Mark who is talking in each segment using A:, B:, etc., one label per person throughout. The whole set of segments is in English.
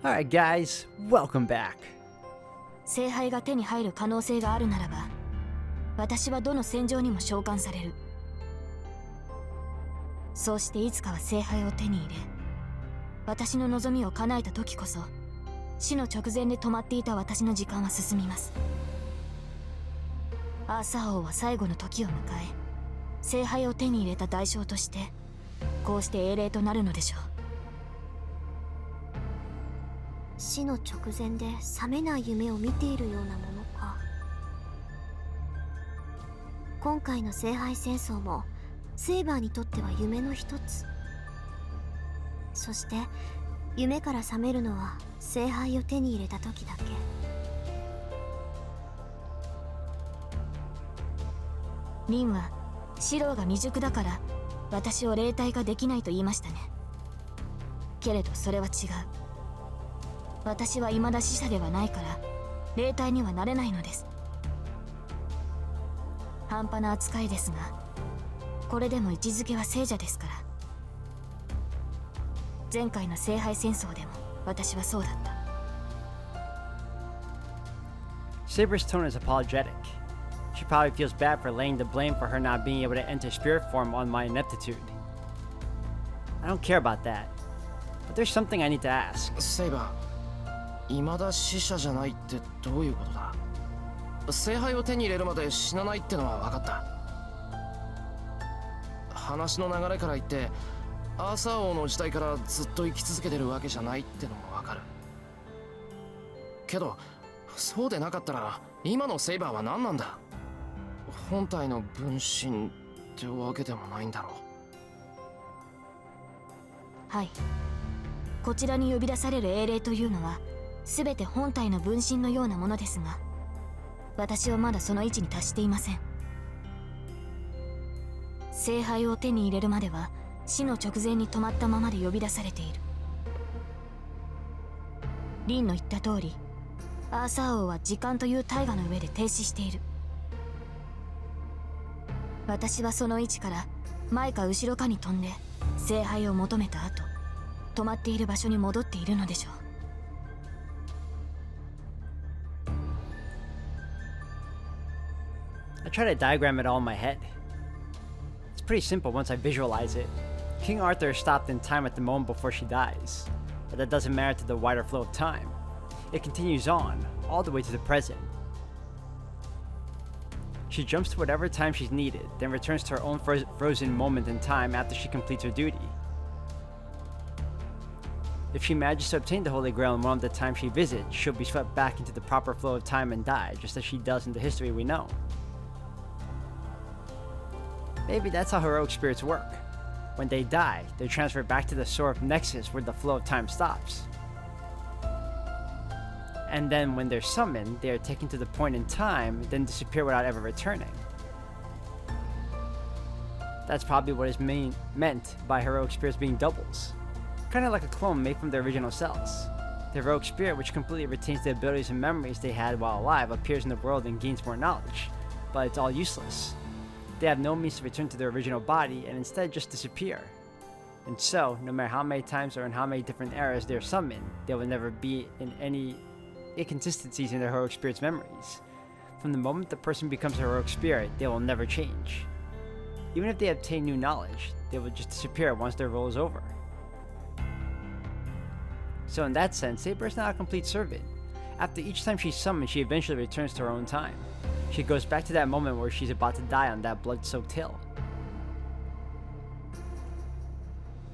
A: Alright guys, welcome back.
B: 聖杯が手に入る可能性があるならば、私はどの戦場にも召喚される。そうしていつかは聖杯を手に入れ、私の望みを叶えた時こそ、死の直前で止まっていた私の時間は進みます。アーサー王は最後の時を迎え、聖杯を手に入れた代償として、こうして英霊となるのでしょう。
C: 死の直前で覚めない夢を見ているようなものか。今回の聖杯戦争もセイバーにとっては夢の一つ。そして夢から覚めるのは聖杯を手に入れた時だけ。
B: リンはシローが未熟だから私を霊体化できないと言いましたね。けれどそれは違う。私は未だ死者ではないから霊体にはなれないのです。半端な扱いですが、これでも位置づけは聖者ですから。前回の聖杯戦争でも私はそうだった。
A: Saber's tone is apologetic. She probably feels bad for laying the blame for her not being able to enter spirit form on my ineptitude. I don't care about that, but there's something I need to ask.
D: Saber, 未だ死者じゃないってどういうことだ？聖杯を手に入れるまで死なないってのは分かった。話の流れから言ってアーサー王の時代からずっと生き続けてるわけじゃないってのも分かるけど、そうでなかったら今のセイバーは何なんだ？本体の分身ってわけでもないんだろ
B: う。はい、こちらに呼び出される英霊というのは全て本体の分身のようなものですが、私はまだその位置に達していません。聖杯を手に入れるまでは死の直前に止まったままで呼び出されている。リンの言った通り、アーサー王は時間という大河の上で停止している。私はその位置から前か後ろかに飛んで聖杯を求めた後、止まっている場所に戻っているのでしょう。
A: I try to diagram it all in my head. It's pretty simple once I visualize it. King Arthur stopped in time at the moment before she dies, but that doesn't matter to the wider flow of time. It continues on, all the way to the present. She jumps to whatever time she's needed, then returns to her own frozen moment in time after she completes her duty. If she manages to obtain the Holy Grail in one of the times she visits, she'll be swept back into the proper flow of time and die, just as she does in the history we know. Maybe that's how heroic spirits work. When they die, they're transferred back to the sort of nexus where the flow of time stops. And then when they're summoned, they are taken to the point in time, then disappear without ever returning. That's probably what is meant by heroic spirits being doubles. Kind of like a clone made from their original selves. The heroic spirit, which completely retains the abilities and memories they had while alive, appears in the world and gains more knowledge, but it's all useless. They have no means to return to their original body and instead just disappear. And so, no matter how many times or in how many different eras they are summoned, there will never be in any inconsistencies in their heroic spirit's memories. From the moment the person becomes a heroic spirit, they will never change. Even if they obtain new knowledge, they will just disappear once their role is over. So in that sense, Saber is not a complete servant. After each time she's summoned, she eventually returns to her own time. She goes back to that moment where she's about to die on that blood-soaked hill.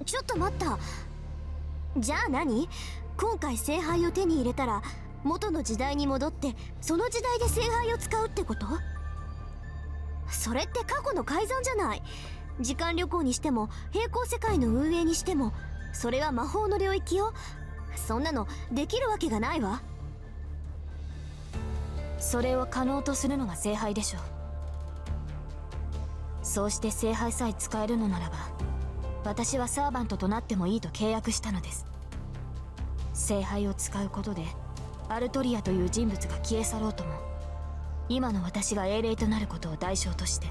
C: ちょっと待った。じゃあ何？今回聖杯を手に入れたら元の時代に戻ってその時代で聖杯を使うってこと？それって過去の改ざんじゃない。時間旅行にしても平行世界の運営にしてもそれは魔法の領域よ。そんなのできるわけがないわ。
B: それを可能とするのが聖杯でしょう。そうして聖杯さえ使えるのならば、私はサーバントとなってもいいと契約したのです。聖杯を使うことでアルトリアという人物が消え去ろうとも、今の私が英霊となることを代償として。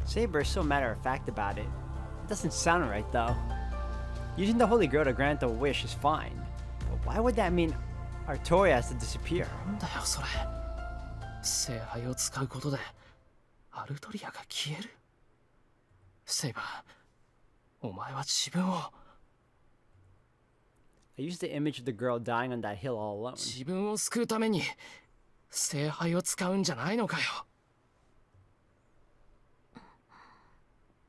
A: Saber is so matter of fact about it. It doesn't sound right though. Using the Holy Grail to grant a wish is fine, but why would that mean Artoria has to disappear?
D: なんだよそれ。聖杯を使うことでアルトリアが消える。セイバー、お前は自分を。
A: I used the image of the girl dying on that hill all alone.
D: 自分を救うために聖杯を使うんじゃないのかよ。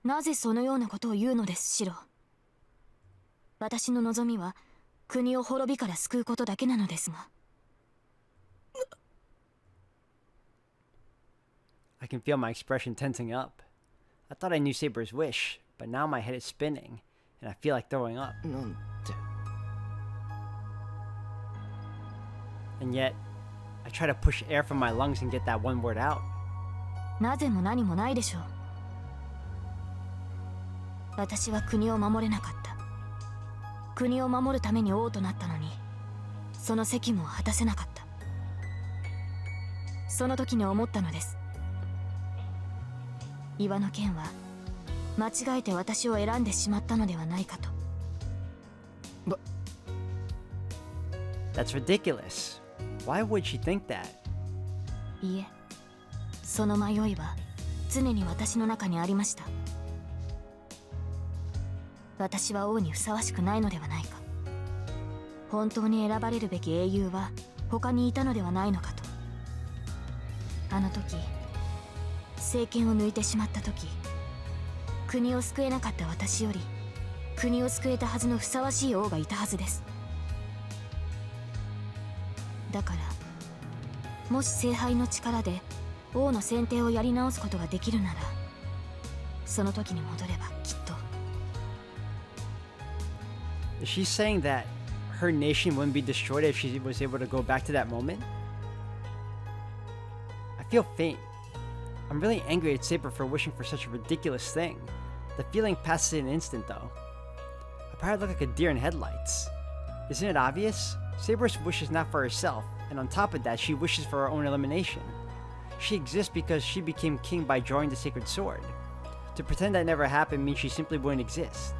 B: なぜそのようなことを言うのです、シロ。私の望みは国を滅びから救うことだけなのですが。
A: I can feel my expression tensing up. I thought I knew Saber's wish, but now my head is spinning, and I feel like throwing up.
D: なんて。
A: And yet, I try to push air from my lungs and get that one word out.
B: なぜも何もないでしょう。私は国を守れなかった。国を守るために王となったのに、その責務を果たせなかった。その時に思ったのです。岩の剣は間違えて私を選んでしまったのではないかと。
A: That's ridiculous. Why would she think that?
B: いえ、その迷いは常に私の中にありました。私は王にふさわしくないのではないか。本当に選ばれるべき英雄は他にいたのではないのかと。あの時、政権を抜いてしまった時、国を救えなかった私より国を救えたはずのふさわしい王がいたはずです。だからもし聖杯の力で王の選定をやり直すことができるなら、その時に戻ればきっと。
A: Is she saying that her nation wouldn't be destroyed if she was able to go back to that moment? I feel faint. I'm really angry at Saber for wishing for such a ridiculous thing. The feeling passes in an instant though. I probably look like a deer in headlights. Isn't it obvious? Saber's wish is not for herself, and on top of that, she wishes for her own elimination. She exists because she became king by drawing the sacred sword. To pretend that never happened means she simply wouldn't exist.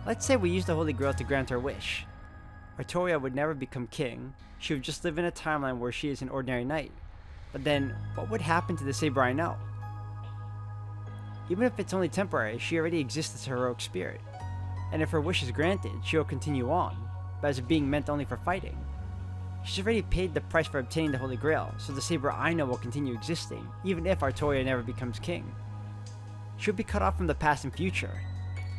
A: Let's say we use the Holy Grail to grant her wish. Artoria would never become king. She would just live in a timeline where she is an ordinary knight. But then, what would happen to the Saber I know? Even if it's only temporary, she already exists as a heroic spirit. And if her wish is granted, she will continue on, but as a being meant only for fighting. She's already paid the price for obtaining the Holy Grail, so the Saber I know will continue existing, even if Artoria never becomes king. She'll be cut off from the past and future.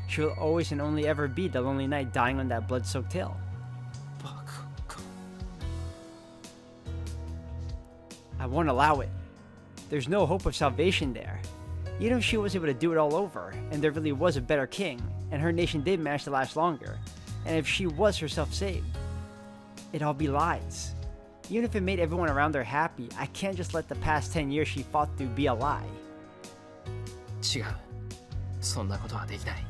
A: She will always and only ever be the lonely knight dying on that blood-soaked hill.
D: バカか。
A: I won't allow it. There's no hope of salvation there. Even if she was able to do it all over, and there really was a better king, and her nation did manage to last longer, and if she was herself saved, it'd all be lies. Even if it made everyone around her happy, I can't just let the past 10 years she fought through be a lie.
D: 違う。そんなことはできない。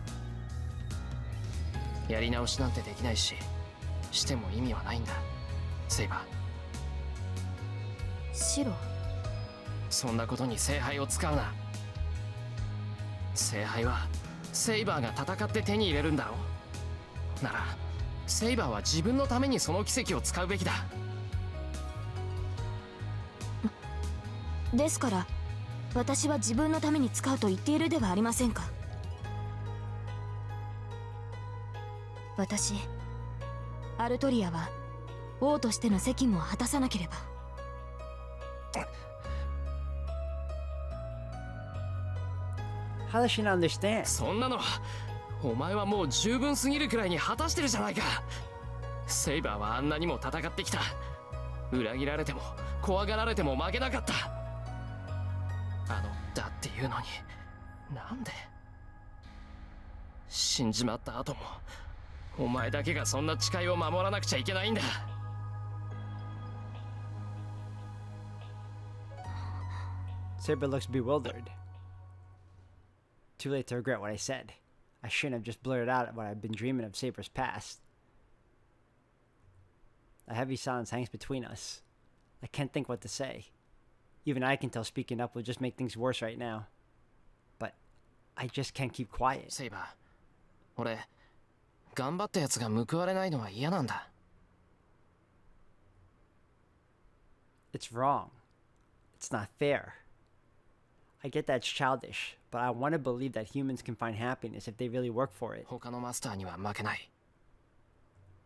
D: やり直しなんてできないし、しても意味はないんだ。セイバー。
B: シロ。
D: そんなことに聖杯を使うな。聖杯はセイバーが戦って手に入れるんだろ。ならセイバーは自分のためにその奇跡を使うべきだ。
B: ですから私は自分のために使うと言っているではありませんか。私アルトリアは王としての責務を果たさなければ。
A: How does she not understand?
D: そんなのお前はもう十分すぎるくらいに果たしてるじゃないか。セイバーはあんなにも戦ってきた。裏切られても怖がられても負けなかった。だっていうのになんで死んじまった後もお前だけがそんな誓いを守らなくちゃいけないんだ。
A: Saber looks bewildered. Too late to regret what I said. I shouldn't have just blurted out what I've been dreaming of Saber's past. A heavy silence hangs between us. I can't think what to say. Even I can tell speaking up will just make things worse right now. But I just can't keep quiet.
D: セイバー、俺頑張ったやつが報われないのは嫌なんだ。
A: It's wrong. It's not fair. I get that it's childish, but I want to believe that humans can find happiness if they really work for it.
D: 他のマスターには負けない。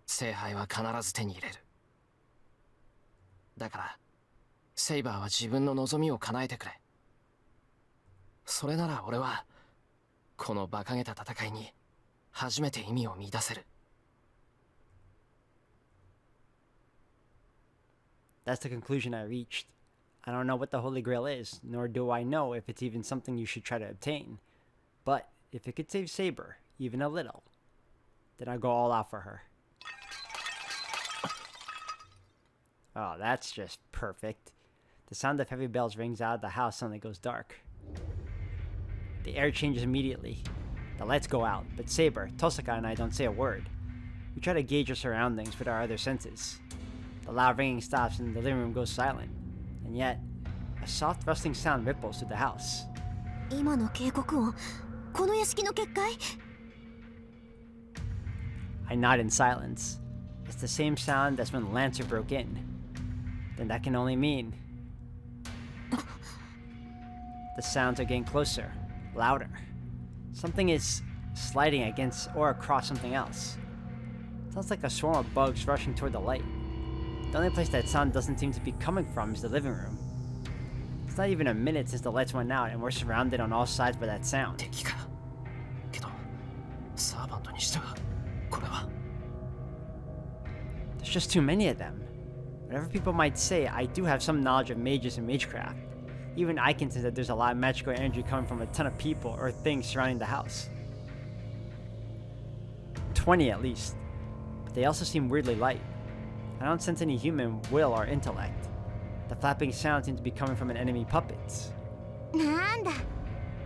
D: 聖杯は必ず手に入れる。だからセイバーは自分の望みを叶えてくれ。それなら俺はこの馬鹿げた戦いに初めて意味を見出せる。
A: That's the conclusion I reached. I don't know what the Holy Grail is, nor do I know if it's even something you should try to obtain. But if it could save Saber, even a little, then I'll go all out for her. Oh, that's just perfect. The sound of heavy bells rings out of the house suddenly goes dark. The air changes immediately. The lights go out, but Saber, Tosaka, and I don't say a word. We try to gauge our surroundings with our other senses. The loud ringing stops and the living room goes silent. And yet, a soft rustling sound ripples through the house.
C: 今の警告音、この屋敷の結界？
A: I nod in silence. It's the same sound as when Lancer broke in. Then that can only mean... The sounds are getting closer, louder. Something is sliding against or across something else. Sounds like a swarm of bugs rushing toward the light. The only place that sound doesn't seem to be coming from is the living room. It's not even a minute since the lights went out and we're surrounded on all sides by that sound.
D: 敵か。けどサーバントにしてはこれは。
A: There's just too many of them. Whatever people might say, I do have some knowledge of mages and magecraft. Even I can sense that there's a lot of magical energy coming from a ton of people or things surrounding the house. 20 at least. But they also seem weirdly light. I don't sense any human will or intellect. The flapping sound seems to be coming from an enemy puppets.
C: なんだ、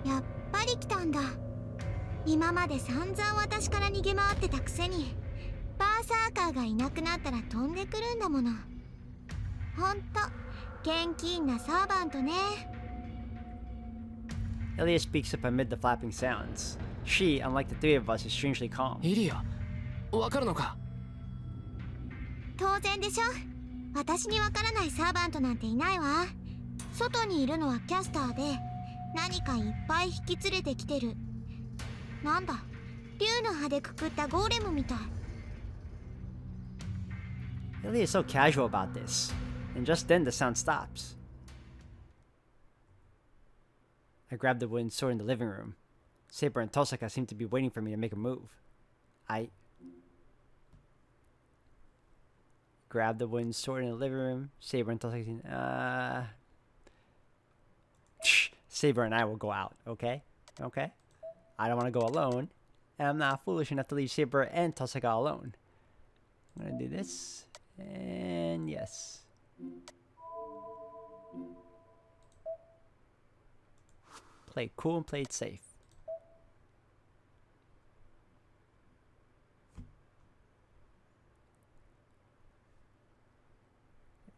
C: やっぱり来たんだ。今まで散々私から逃げ回ってたくせに、バーサーカーがいなくなったら飛んでくるんだもの。ほんと、現金なサーバントね。
A: Ilya speaks up amid the flapping sounds. She, unlike the three of us, is strangely calm.
D: イリア、わかるのか。
C: 当然でしょ。私にわからないサーバントなんていないわ。外にいるのはキャスターで、何かいっぱい引き連れてきてる。なんだ、竜の葉でくくったゴーレムみたい。
A: Ilya is so casual about this. And just then the sound stops. I grab the wooden sword in the living room. Saber and Tosaka seem to be waiting for me to make a move. I grab the wooden sword in the living room. Saber and Tosaka Saber and I will go out, okay? Okay? I don't want to go alone. And I'm not foolish enough to leave Saber and Tosaka alone. I'm gonna do this. And yes. Play it cool and play it safe.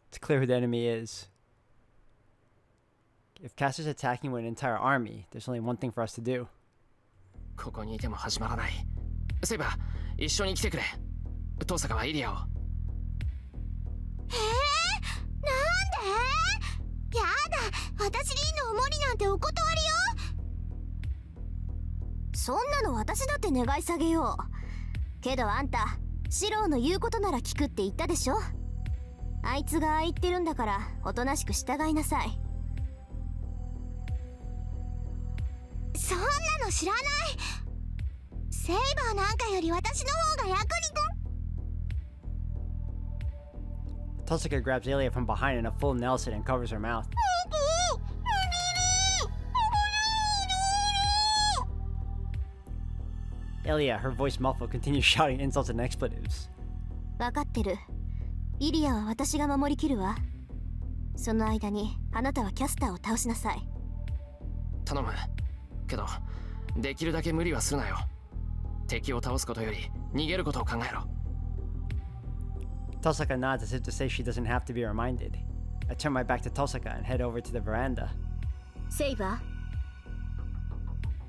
A: It's clear who the enemy is. If Caster's attacking with an entire army, there's only one thing for us to do.
D: ここにいても始まらない。セイバー、一緒に来てくれ。トサカはイリアを。
C: なんで？やだ、私リンのお守りなんてお断りよ。そんなの私だって願い下げよう。けどあんた、シローの言うことなら聞くって言ったでしょ。あいつがああ言ってるんだからおとなしく従いなさい。そんなの知らない。セイバーなんかより私の方が役に立つ。
A: Tosaka grabs Ilya from behind in a full Nelson and covers her mouth. Ilya, her voice muffled, continues shouting insults and expletives.
C: 分かってる。イリアは私が守りきるわ。その間にあなたはキャスターを倒しなさい。
D: 頼む。けど、できるだけ無理はするなよ。敵を倒すことより逃げることを考えろ。
A: Tosaka nods as if to say she doesn't have to be reminded. I turn my back to Tosaka and head over to the veranda.
C: セイバ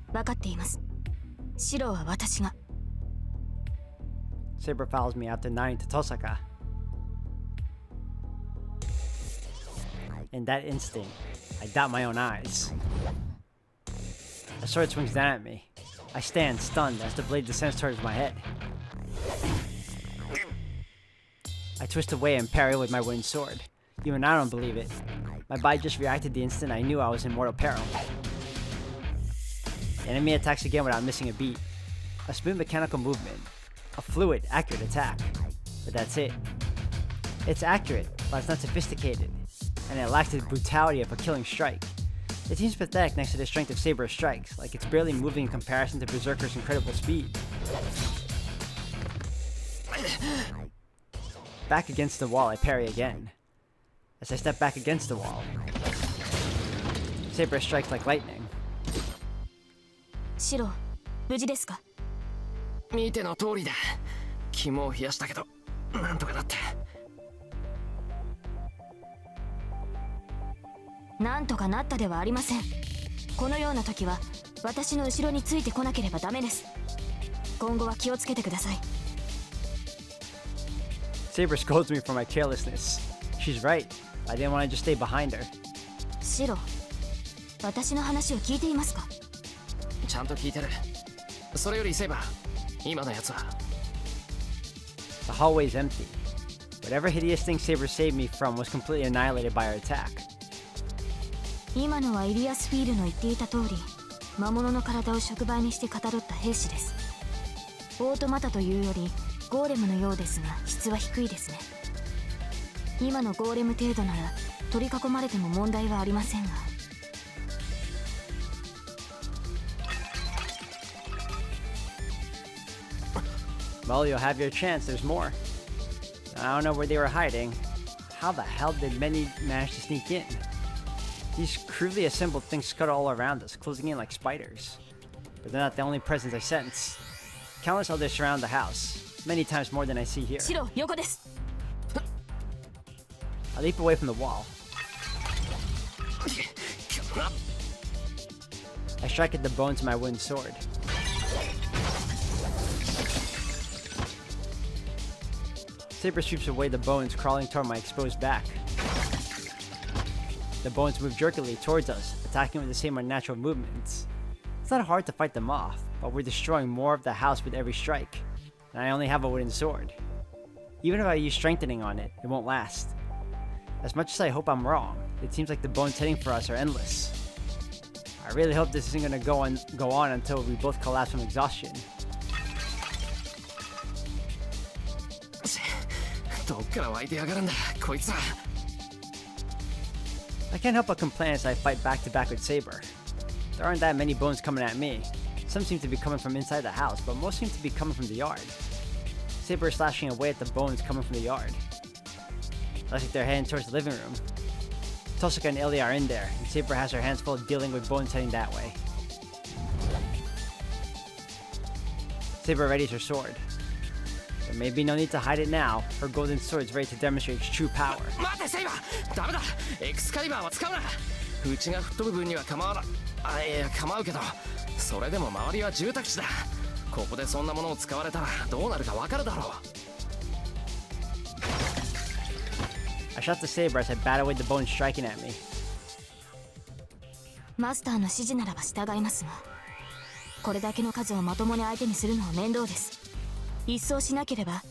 C: ー、
B: 分かっています。白は私が。
A: Saber follows me after nodding to Tosaka. In that instant, I dot my own eyes. A sword swings down at me. I stand stunned as the blade descends towards my head. I twist away and parry with my wooden sword. Even I don't believe it. My body just reacted the instant I knew I was in mortal peril. The enemy attacks again without missing a beat. A smooth mechanical movement. A fluid, accurate attack. But that's it. It's accurate, but it's not sophisticated. And it lacks the brutality of a killing strike. It seems pathetic next to the strength of Saber's strikes, like it's barely moving in comparison to Berserker's incredible speed. Back against the wall, I parry again. As I step back against the wall, Saber strikes like lightning.
B: 白、無事ですか？
D: 見ての通りだ。肝を冷やしたけど、なんとかなって。
B: なんとかなったではありません。このような時は私の後ろについてこなければダメです。今後は気をつけてください。
A: Saber scolds me for my carelessness. She's right. I didn't want to just stay behind her.
B: 白、私の話を聞いていますか？
D: ちゃんと聞いてる。それよりセイバー、今のやつは。
A: The hallway is empty. Whatever hideous thing Saber saved me from was completely annihilated by her attack.
B: 今のはイリアスフィールの言っていた通り、魔物の体を触媒にしてかたどった兵士です。オートマタというよりゴーレムのようですが、質は低いですね。今のゴーレム程度なら取り囲まれても問題はありませんが。
A: Well, you'll have your chance, there's more. I don't know where they were hiding. How the hell did many manage to sneak in? These crudely assembled things scuttle all around us, closing in like spiders. But they're not the only presence I sense. Countless others surround the house, many times more than I see here.
B: 白、横です。
A: I leap away from the wall. I strike at the bones of my wooden sword. Saber sweeps away the bones crawling toward my exposed back. The bones move jerkily towards us, attacking with the same unnatural movements. It's not hard to fight them off, but we're destroying more of the house with every strike, and I only have a wooden sword. Even if I use strengthening on it, it won't last. As much as I hope I'm wrong, it seems like the bones heading for us are endless. I really hope this isn't gonna go on until we both collapse from exhaustion.
D: どっから湧いてやがるんだ、こいつら。
A: I can't help but complain as I fight back to back with Saber. There aren't that many bones coming at me. Some seem to be coming from inside the house, but most seem to be coming from the yard. Saber is slashing away at the bones coming from the yard. Looks like they're heading towards the living room. Tosaka and Ilya are in there, and Saber has her hands full dealing with bones heading that way. Saber readies her sword. There may be no need to hide it now. Her golden sword is ready to demonstrate its true power.
D: 待てセイバー、ダメだ。エクスカリバーは使うな。内が吹っ飛ぶ分には構わな。いや構うけど、それでも周りは住宅地だ。ここでそんなものを使われたらどうなるかわかるだろう。
A: I shot the saber as I bat away the bones striking at me.
B: マスターの指示ならば従いますが、これだけの数をまともに相手にするのは面倒です。一掃しなければ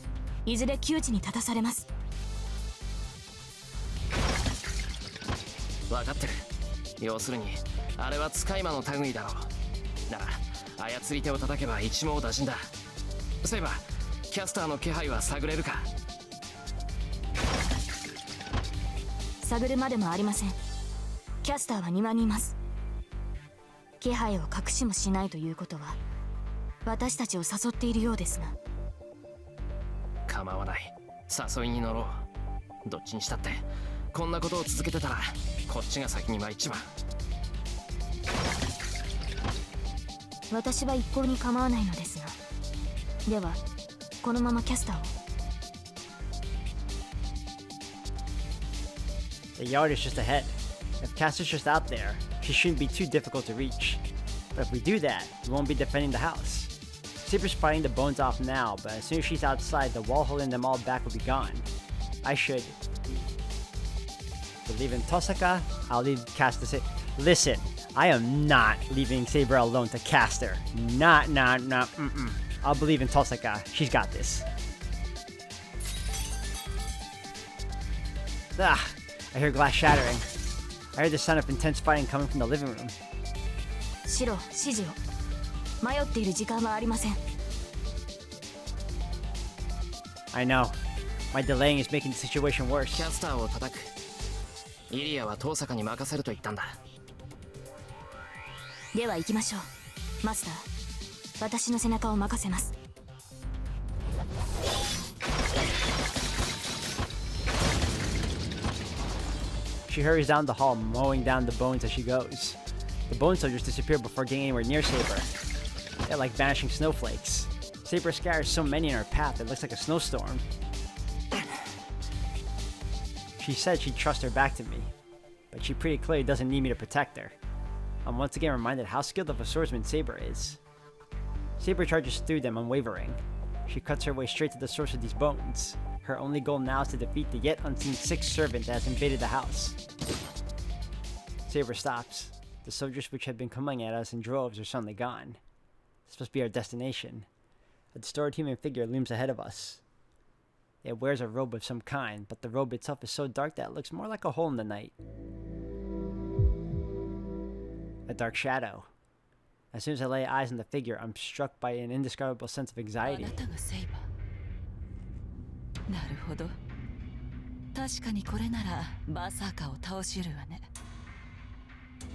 B: いずれ窮地に立たされます。
D: 分かってる。要するにあれは使い魔の類だろう。なら操り手を叩けば一網打尽だ。そういえばキャスターの気配は探れるか。
B: 探るまでもありません。キャスターは庭にいます。気配を隠しもしないということは私たちを誘っているようですが。
D: 構わない。誘いに乗ろう。どっちにしたってこんなことを続けてたらこっちが先に参っちまう。
B: 私は一向に構わないのですが。ではこのままキャスターを。
A: The yard is just ahead. If Cass is just out there, she shouldn't be too difficult to reach. But if we do that, we won't be defending the house. Saber's fighting the bones off now, but as soon as she's outside, the wall holding them all back will be gone. I should believe in Tosaka. I'll leave Caster to listen, I am not leaving Saber alone to cast her. Not. I'll believe in Tosaka. She's got this. Ah, I hear glass shattering. I heard the sound of intense fighting coming from the living room.
B: シロ、指示を。迷っている時間はありません。
A: I know. My delaying is making the situation worse.
D: キャスターを叩く。イリアは遠坂に任せると言ったんだ。
B: では行きましょう。マスター、私の背中を任せます。
A: She hurries down the hall, mowing down the bones as she goes. The bone soldiers disappear before getting anywhere near Saber. They're like vanishing snowflakes. Saber scatters so many in her path it looks like a snowstorm. She said she'd trust her back to me, but she pretty clearly doesn't need me to protect her. I'm once again reminded how skilled of a swordsman Saber is. Saber charges through them unwavering. She cuts her way straight to the source of these bones. Her only goal now is to defeat the yet unseen sixth servant that has invaded the house. Saber stops. The soldiers which had been coming at us in droves are suddenly gone. This must be our destination. A distorted human figure looms ahead of us. It wears a robe of some kind, but the robe itself is so dark that it looks more like a hole in the night. A dark shadow. As soon as I lay eyes on the figure, I'm struck by an indescribable sense of anxiety.
E: なるほど。確かにこれならバーサーカーを倒し得るわね。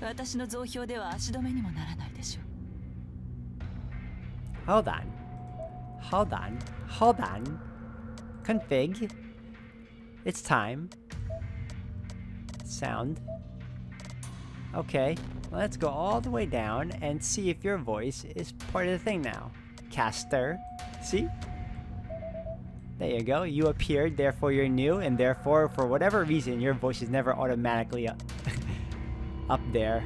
E: 私の増票では足止めにもならないでしょう。
A: Hold on. Config. It's time. Sound. Okay, let's go all the way down and see if your voice is part of the thing now. Caster. See? There you go. You appeared, therefore you're new, and therefore, for whatever reason, your voice is never automatically up, up there.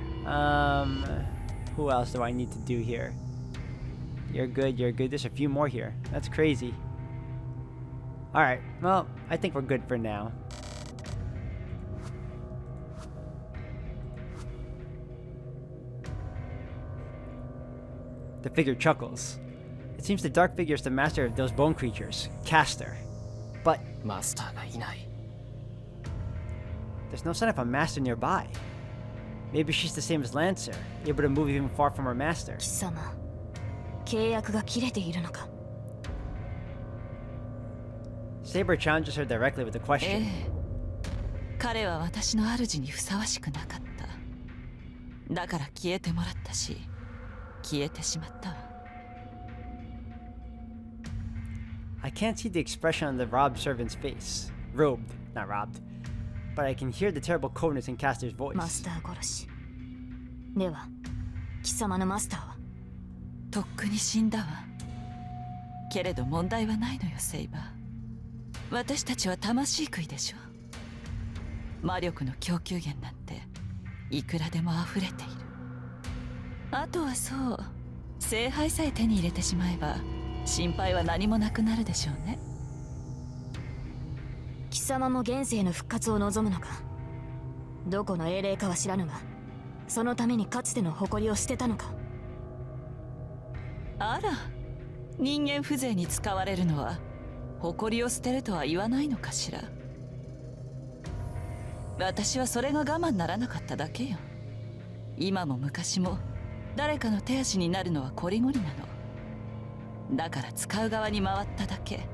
A: Who else do I need to do here? You're good. There's a few more here. That's crazy. Alright, well, I think we're good for now. The figure chuckles. It seems the dark figure is the master of those bone creatures, Caster. But
D: マスターがいない。
A: there's no sign of a master nearby. Maybe she's the same as Lancer, able to move even far from her master.
B: 貴様、契約が切れているのか。
A: Saber challenges her directly with a question.
E: 彼は私の主にふさわしくなかった。だから消えてもらったし、消えてしまったわ。
A: I can't see the expression on the robbed servant's face. Robed, not robbed. But I can hear the terrible coldness in Caster's voice.
B: マスター殺し。では、貴様のマスターは
E: とっくに死んだわ。けれど問題はないのよ、セイバー。私たちは魂食いでしょ。魔力の供給源なんていくらでも溢れている。あとはそう、聖杯さえ手に入れてしまえば心配は何もなくなるでしょうね。
B: 貴様も現世の復活を望むのか。どこの英霊かは知らぬが、そのためにかつての誇りを捨てたのか。
E: あら、人間風情に使われるのは誇りを捨てるとは言わないのかしら。私はそれが我慢ならなかっただけよ。今も昔も誰かの手足になるのはこりごりなの。だから使う側に回っただけ。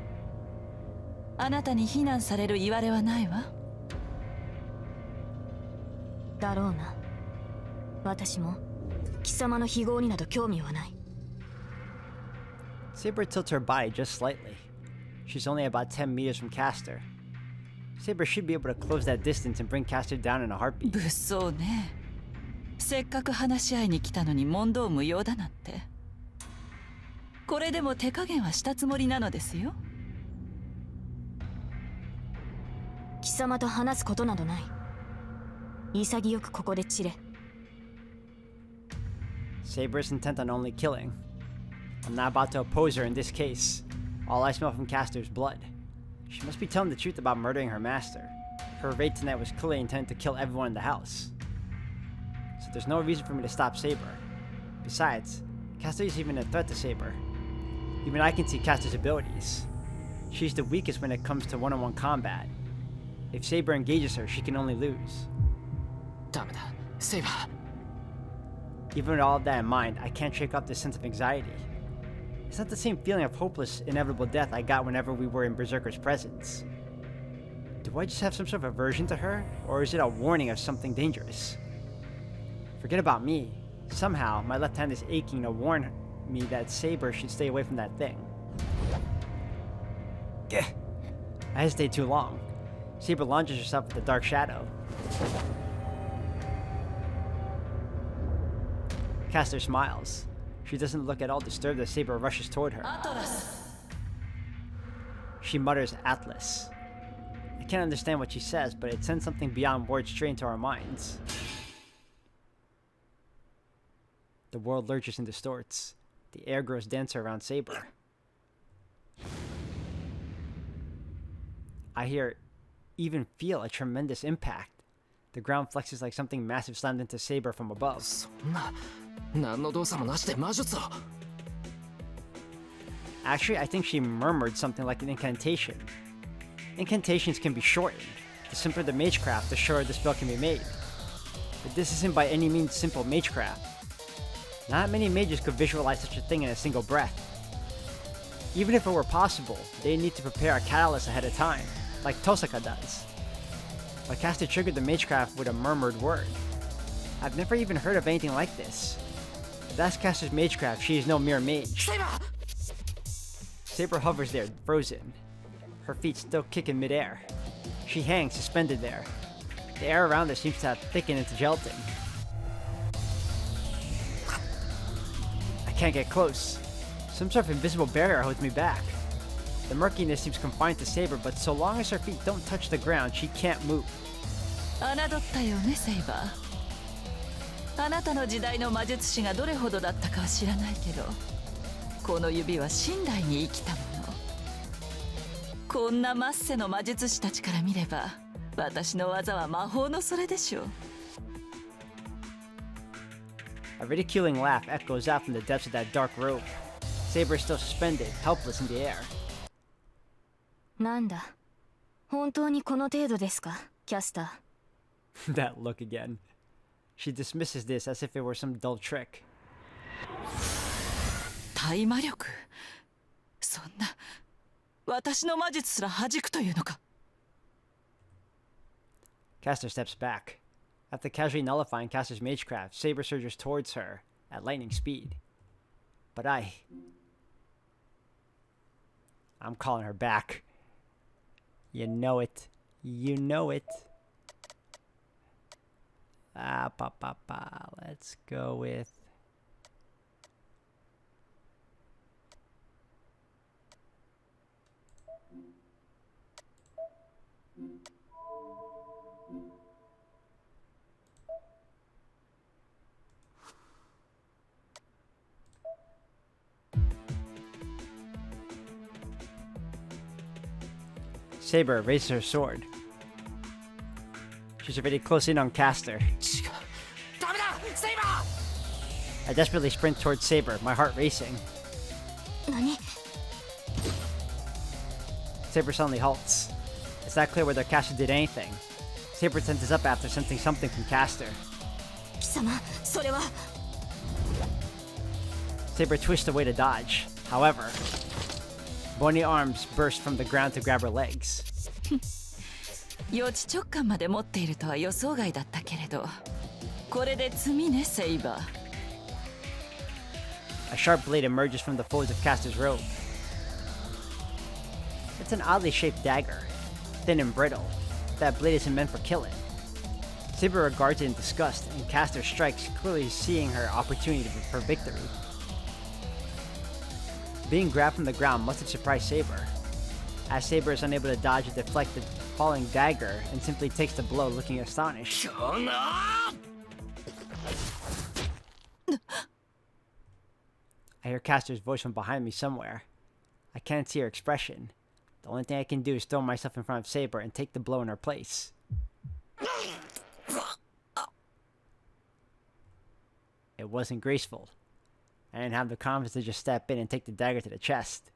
E: あなたに非難される言われはないわ。
B: だろうな。私も貴様の非業になど興味はない。
A: Saber tilts her body just slightly. She's only about 10 meters from Caster. Saber should be able to close that distance and bring Caster down in a heartbeat.
E: 物騒ね。せっかく話し合いに来たのに問答無用だなんて。これでも手加減はしたつもりなのですよ。
B: 貴様と話すことなどない。潔くここで散れ。
A: Saber is intent on only killing. I'm not about to oppose her in this case. All I smell from Castor's blood. She must be telling the truth about murdering her master. Her raid tonight was clearly intended to kill everyone in the house. So there's no reason for me to stop Saber. Besides, Castor isn't even a threat to Saber. Even I can see Castor's abilities. She's the weakest when it comes to one-on-one combat. If Saber engages her, she can only lose.
D: ダメだセイバー
A: Even with all of that in mind, I can't shake off this sense of anxiety. It's not the same feeling of hopeless, inevitable death I got whenever we were in Berserker's presence. Do I just have some sort of aversion to her, or is it a warning of something dangerous? Forget about me. Somehow, my left hand is aching to warn me that Saber should stay away from that thing. Gah. I hesitate too long. Saber launches herself at the dark shadow. Castor smiles. She doesn't look at all disturbed as Saber rushes toward her. She mutters Atlas. I can't understand what she says, but it sends something beyond words straight into our minds. The world lurches and distorts. The air grows denser around Saber. I hear, even feel a tremendous impact. The ground flexes like something massive slammed into Saber from above.
D: そんな何の動作もなしで魔術を
A: Actually, I think she murmured something like an incantation. Incantations can be shortened. The simpler the magecraft, the shorter the spell can be made. But this isn't by any means simple magecraft. Not many mages could visualize such a thing in a single breath. Even if it were possible, they need to prepare a catalyst ahead of time, like Tosaka does. But Castor triggered the magecraft with a murmured word. I've never even heard of anything like this. If that's Castor's magecraft, she is no mere mage. Saber hovers there, frozen. Her feet still kick in midair. She hangs, suspended there. The air around her seems to have thickened into gelatin. I can't get close. Some sort of invisible barrier holds me back. The murkiness seems confined to Saber, but so long as her feet don't touch the ground, she can't move.
E: 侮ったよねセイバー。あなたの時代の魔術師がどれほどだったかは知らないけど、この指は寝台に生きたもの。こんなマッセの魔術師たちから見れば、私の技は魔法のそれでしょう。
A: A ridiculing laugh echoes out from the depths of that dark robe. Saber is still suspended, helpless in the air.
B: なんだ、本当にこの程度ですか、キャスター。
A: That look again. She dismisses this as if it were some dull trick.
E: 大魔力。そんな、私の魔術すら弾くというのか。
A: Castor steps back. After casually nullifying Castor's magecraft, Saber surges towards her at lightning speed. But I'm calling her back. You know it. You know it. Let's go with... Saber raises her sword. She's already close in on Castor.
D: 違うダメだセイバー
A: I desperately sprint towards Saber, my heart racing.
C: 何
A: Saber suddenly halts. It's not clear whether Castor did anything. Saber tenses up after sensing something from Castor.
C: 貴様それは
A: Saber twists away to dodge. However, bony arms burst from the ground to grab her legs.
E: 予知直感まで持っているとは予想外だったけれど、これで罪ねセイバー。
A: A sharp blade emerges from the folds of Castor's robe. It's an oddly shaped dagger, thin and brittle. That blade isn't meant for killing. Saber regards it in disgust, and Castor strikes, clearly seeing her opportunity for victory. Being grabbed from the ground must have surprised Saber, as Saber is unable to dodge or deflect the falling dagger and simply takes the blow, looking astonished. I hear Caster's voice from behind me somewhere. I can't see her expression. The only thing I can do is throw myself in front of Saber and take the blow in her place. It wasn't graceful. I didn't have the confidence to just step in and take the dagger to the chest.